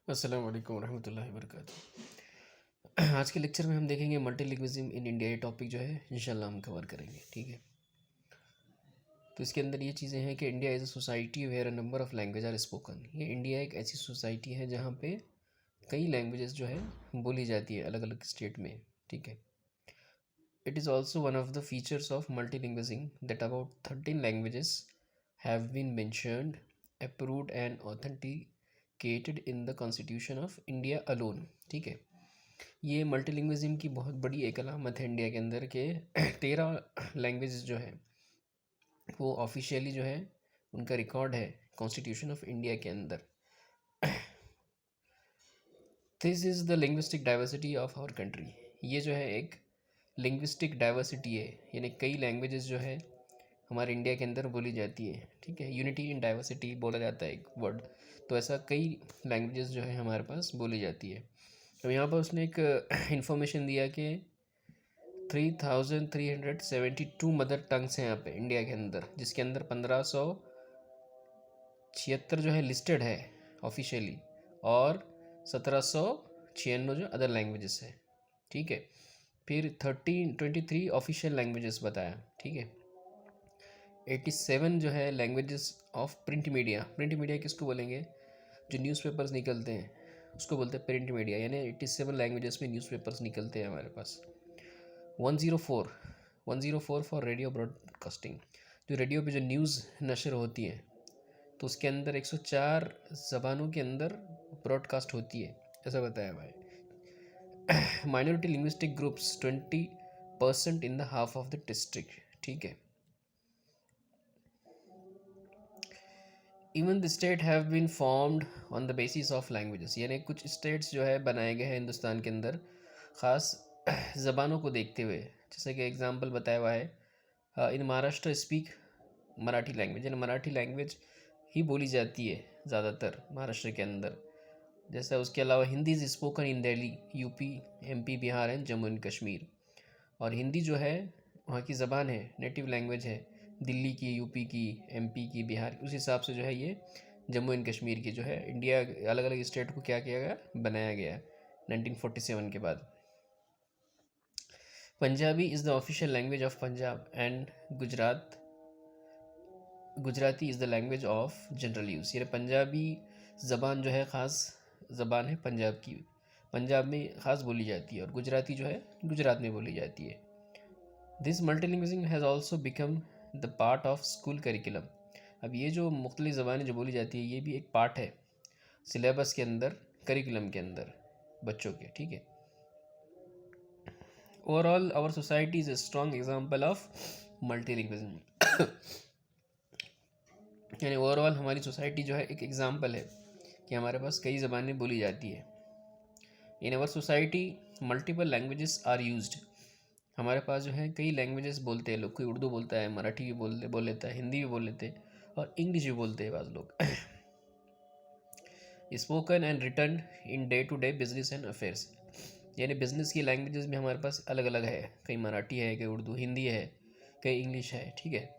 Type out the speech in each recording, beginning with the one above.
अस्सलाम वालेकुम रहमतुल्लाहि व बरकातुहू। आज के लेक्चर में हम देखेंगे मल्टीलिंग्विज्म इन इंडिया। ये टॉपिक जो है इंशाल्लाह हम कवर करेंगे, ठीक है। तो इसके अंदर ये चीज़ें हैं कि India is a society where a number of language are spoken. ये इंडिया एक ऐसी सोसाइटी है जहाँ पे कई लैंग्वेजेस जो है बोली जाती है अलग अलग स्टेट में, ठीक है। It is also one of the features of multilingualism that about 13 languages have been mentioned, approved and authenticated in the constitution of India alone, ठीक है। ये मल्टीलिंग्विज्म की बहुत बड़ी एक अलामत है इंडिया के अंदर के 13 लैंग्वेजेस जो है वो ऑफिशियली जो है उनका रिकॉर्ड है कॉन्स्टिट्यूशन ऑफ इंडिया के अंदर। This is the linguistic diversity of our country. ये जो है एक लिंग्विस्टिक डाइवर्सिटी है, यानी कई लैंग्वेजेस जो है हमारे इंडिया के अंदर बोली जाती है, ठीक है। यूनिटी इन डाइवर्सिटी बोला जाता है एक वर्ड, तो ऐसा कई लैंग्वेजेस जो है हमारे पास बोली जाती है। तो यहाँ पर उसने एक इंफॉर्मेशन दिया कि 3372 मदर टंग्स हैं यहाँ पे इंडिया के अंदर, जिसके अंदर 1576 जो है लिस्टेड है ऑफिशियली और 1796 जो अदर लैंग्वेजेस है, ठीक है। फिर 23 ऑफिशियल लैंग्वेजेस बताया, ठीक है। 87 जो है languages of print media. Print media किसको बोलेंगे? जो न्यूज़पेपर्स निकलते हैं उसको बोलते हैं प्रिंट मीडिया, यानी 87 लैंग्वेजेस में न्यूज़पेपर्स निकलते हैं हमारे पास। 104 फॉर रेडियो ब्रॉडकास्टिंग। जो रेडियो पे जो न्यूज़ नशर होती है तो उसके अंदर 104 ज़बानों के अंदर ब्रॉडकास्ट होती है, ऐसा बताया भाई। Minority linguistic groups 20% in the half of the district, ठीक है। Even the state have been formed on the basis of languages, यानी कुछ स्टेट्स जो है बनाए गए हैं हिंदुस्तान के अंदर ख़ास ज़बानों को देखते हुए। जैसे कि एग्जांपल बताया हुआ है इन महाराष्ट्र स्पीक मराठी लैंग्वेज, यानी मराठी लैंग्वेज ही बोली जाती है ज़्यादातर महाराष्ट्र के अंदर। जैसा उसके अलावा Hindi is spoken in Delhi, UP, MP, Bihar and Jammu and Kashmir. और हिंदी जो है वहाँ की ज़बान है, नेटिव लैंग्वेज है दिल्ली की, यूपी की, एमपी की, बिहार, उस हिसाब से जो है ये जम्मू एंड कश्मीर की जो है इंडिया अलग अलग स्टेट को क्या किया गया, बनाया गया 1947 के बाद। Punjabi is the official language of Punjab and Gujarati is the language of general use. ये पंजाबी ज़बान जो है ख़ास ज़बान है पंजाब की, पंजाब में ख़ास बोली जाती है, और गुजराती जो है गुजरात में बोली जाती है। This मल्टीलिंग्विज्म has also become the part of school curriculum. अब ये जो मुख्तलिफ़ ज़बानें जो बोली जाती है ये भी एक पार्ट है सिलेबस के अंदर, करिकुलम के अंदर बच्चों के, ठीक है। Overall our society is a strong example of multilingualism. यानी ओवरऑल हमारी सोसाइटी जो है एक एग्जाम्पल है कि हमारे पास कई ज़बानें बोली जाती है। In our society multiple languages are used. हमारे पास जो है कई लैंग्वेजेस बोलते हैं लोग, कोई उर्दू बोलता है, मराठी भी बोल लेता है, हिंदी भी बोल लेते हैं और इंग्लिश भी बोलते हैं बाज़ लोग। Spoken and written in day to day business and affairs, यानी बिजनेस की लैंग्वेजेस भी हमारे पास अलग अलग है, कई मराठी है, कई उर्दू, हिंदी है, कई इंग्लिश है, ठीक है।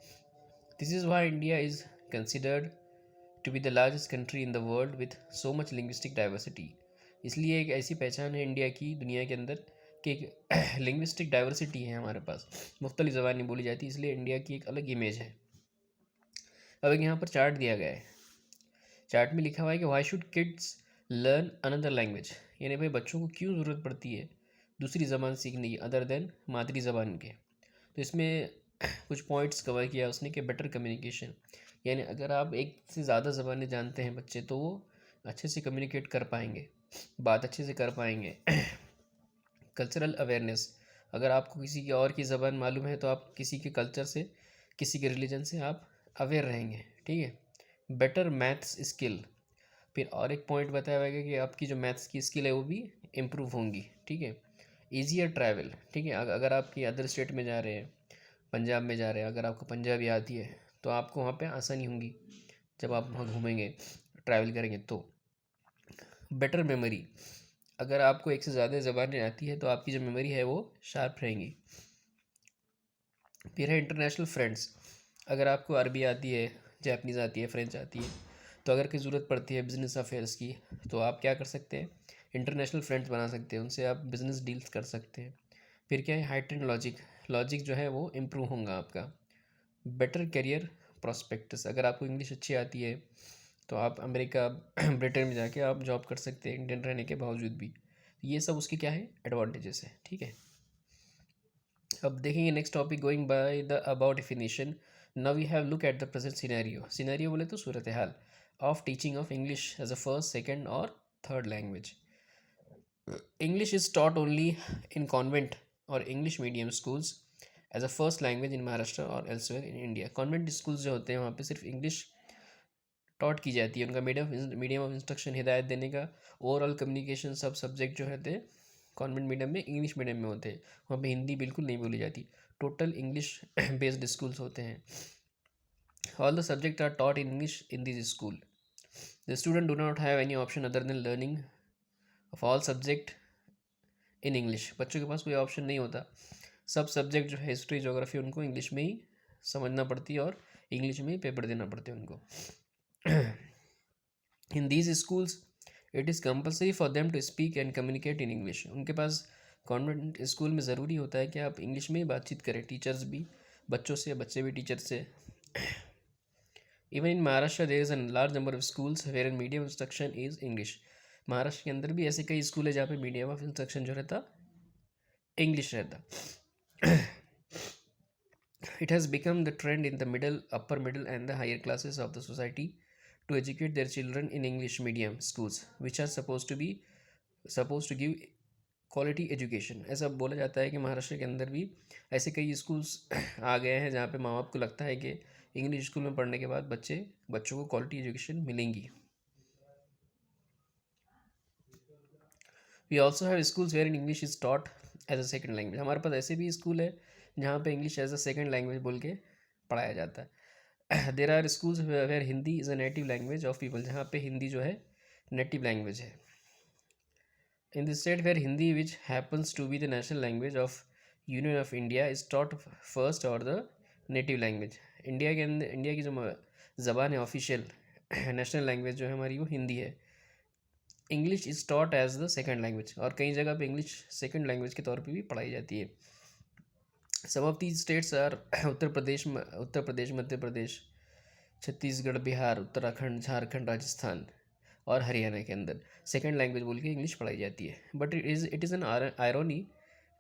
This is why India is considered to be the largest country in the world with so much linguistic diversity. इसलिए एक ऐसी पहचान है इंडिया की दुनिया के अंदर कि एक लिंग्विस्टिक डाइवर्सिटी है हमारे पास, मुख्तलिफ़ ज़बानें बोली जाती है, इसलिए इंडिया की एक अलग इमेज है। अब एक यहाँ पर चार्ट दिया गया है, चार्ट में लिखा हुआ है कि why should kids learn another language, यानी भाई बच्चों को क्यों ज़रूरत पड़ती है दूसरी ज़बान सीखने की अदर देन मादरी ज़बान के। तो इसमें कुछ पॉइंट्स कवर किया उसने कि बेटर कम्युनिकेशन, यानी अगर आप एक से ज़्यादा ज़बानें जानते हैं बच्चे तो वो अच्छे से कम्युनिकेट कर पाएंगे, बात अच्छे से कर पाएंगे। कल्चरल अवेयरनेस, अगर आपको किसी की और की ज़बान मालूम है तो आप किसी के कल्चर से, किसी के रिलीजन से आप अवेयर रहेंगे, ठीक है। बेटर मैथ्स स्किल, फिर और एक पॉइंट बताया हुआ है कि आपकी जो मैथ्स की स्किल है वो भी इम्प्रूव होंगी, ठीक है। ईजियर ट्रैवल, ठीक है, अगर आप किसी अदर स्टेट में जा रहे हैं, पंजाब में जा रहे हैं, अगर आपको पंजाबी आती है तो आपको वहाँ पे आसानी होंगी जब आप वहाँ घूमेंगे, ट्रैवल करेंगे तो। बेटर मेमोरी, अगर आपको एक से ज़्यादा ज़बानें आती है तो आपकी जो मेमोरी है वो शार्प रहेंगी। फिर है इंटरनेशनल फ्रेंड्स, अगर आपको अरबी आती है, जापानीज़ आती है, फ्रेंच आती है, तो अगर कोई ज़रूरत पड़ती है बिजनेस अफेयर्स की, तो आप क्या कर सकते हैं, इंटरनेशनल फ्रेंड्स बना सकते हैं, उनसे आप बिजनेस डील्स कर सकते हैं। फिर क्या है, हाइटेंड लॉजिक, लॉजिक जो है वो इम्प्रूव होगा आपका। बेटर करियर प्रॉस्पेक्टस, अगर आपको इंग्लिश अच्छी आती है तो आप अमेरिका ब्रिटेन में जाके आप जॉब कर सकते हैं इंडियन रहने के बावजूद भी। ये सब उसकी क्या है, एडवांटेजेस है, ठीक है। अब देखेंगे next topic, going by the about definition. Now we have look at the present scenario. Scenario बोले तो सूरत हाल of teaching of English as a first, second और third language. English is taught only in convent और English medium schools as a first language in Maharashtra और elsewhere in India. Convent schools जो होते हैं वहाँ पे सिर्फ इंग्लिश टॉट की जाती है, उनका मीडियम ऑफ इंस्ट्रक्शन, हिदायत देने का, ओवरऑल कम्युनिकेशन, सब सब्जेक्ट जो होते हैं कॉन्वेंट मीडियम में, इंग्लिश मीडियम में होते हैं। वहाँ पे हिंदी बिल्कुल नहीं बोली जाती, टोटल इंग्लिश बेस्ड स्कूल्स होते हैं। All the subject are taught in English in this school. The student do not have any option other than learning of all subject in English. बच्चों के पास कोई ऑप्शन नहीं होता, सब सब्जेक्ट जो है हिस्ट्री जोग्राफी उनको इंग्लिश में ही समझना पड़ती है और इंग्लिश में ही पेपर देना पड़ते हैं उनको। In these schools it is compulsory for them to speak and communicate in English. उनके पास कॉन्वेंट स्कूल में ज़रूरी होता है कि आप इंग्लिश में ही बातचीत करें, टीचर्स भी बच्चों से, बच्चे भी टीचर से। Even in Maharashtra there is a large number of schools where in medium instruction is English. Maharashtra के अंदर भी ऐसे कई स्कूल है जहाँ पे मीडियम ऑफ इंस्ट्रक्शन जो रहता इंग्लिश रहता। It has become the trend in the middle, upper middle and the higher classes of the society to educate their children in English medium schools which are supposed to give quality education. ऐसा बोला जाता है कि महाराष्ट्र के अंदर भी ऐसे कई स्कूल्स आ गए हैं जहाँ पे माँ बाप को लगता है कि इंग्लिश स्कूल में पढ़ने के बाद बच्चों को क्वालिटी एजुकेशन मिलेंगी। We also have schools where in English is taught as a second language. हमारे पास ऐसे भी स्कूल है जहाँ पे English as a second language बोल के पढ़ाया जाता है। There are schools where Hindi is a native language of people, जहाँ पे हिंदी जो है नेटिव लैंग्वेज है। In the state where Hindi which happens to be the national language of union of India is taught first और द नेटिव लैंग्वेज। इंडिया के अंदर, India की जो ज़बान है ऑफिशियल नेशनल लैंग्वेज जो है हमारी, वो हिंदी है। English is taught as the second language, और कई जगह पे इंग्लिश सेकेंड लैंग्वेज के तौर पे भी पढ़ाई जाती है। सम of these states are Uttar Pradesh, Madhya Pradesh, Chhattisgarh, Bihar, Uttarakhand, Jharkhand, Rajasthan और हरियाणा के अंदर सेकेंड लैंग्वेज बोल के इंग्लिश पढ़ाई जाती है। But it is an irony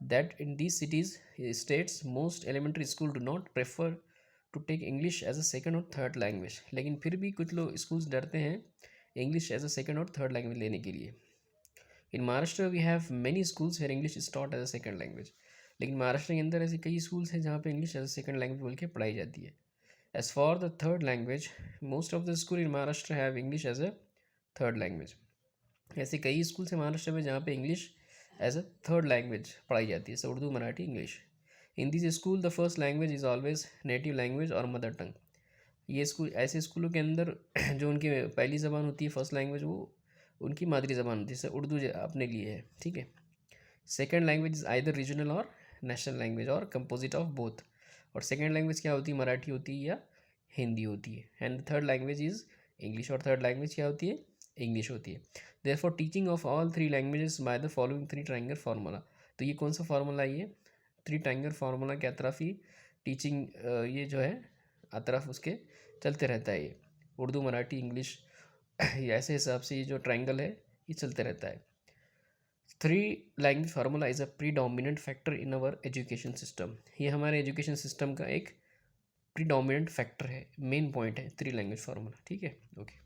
that in these cities states most elementary school do not prefer to take English as a second और थर्ड लैंग्वेज। लेकिन फिर भी कुछ लोग स्कूल्स डरते हैं इंग्लिश एज अ सेकेंड और थर्ड लैंग्वेज लेने के लिए। In Maharashtra we have many schools where English is taught as a second language. लेकिन महाराष्ट्र के अंदर ऐसे कई स्कूल्स हैं जहाँ पे English as a second language बोल के पढ़ाई जाती है। As for the third language, most of the school in Maharashtra have English as a third language. ऐसे कई स्कूल्स हैं महाराष्ट्र में जहाँ पे English as a third language पढ़ाई जाती है, Urdu, Marathi, English. In this school the first language is always native language और मदर टंग। ये स्कूल, ऐसे स्कूलों के अंदर जो उनकी पहली ज़बान होती है फर्स्ट लैंग्वेज, वो उनकी मादरी ज़बान होती है, जैसे उर्दू अपने लिए है, ठीक है। Second language is either regional और नेशनल लैंग्वेज और कंपोजिट ऑफ बोथ। और सेकेंड लैंग्वेज क्या होती है, मराठी होती है या हिंदी होती है। And third language is English, और थर्ड लैंग्वेज क्या होती है, इंग्लिश होती है। Therefore teaching of all three languages by the following three triangle formula. तो ये कौन सा फार्मूला है, ये थ्री ट्रायंगल फार्मूला के तरफ ही टीचिंग ये जो है तरफ उसके चलते रहता है। ये उर्दू, मराठी, इंग्लिश, ऐसे हिसाब से ये जो ट्रायंगल है ये चलते रहता है। Three language formula is a predominant factor in our education system. ये हमारे एजुकेशन सिस्टम का एक प्रीडोमिनेंट फैक्टर है, मेन पॉइंट है थ्री लैंग्वेज फार्मूला, ठीक है, ओके।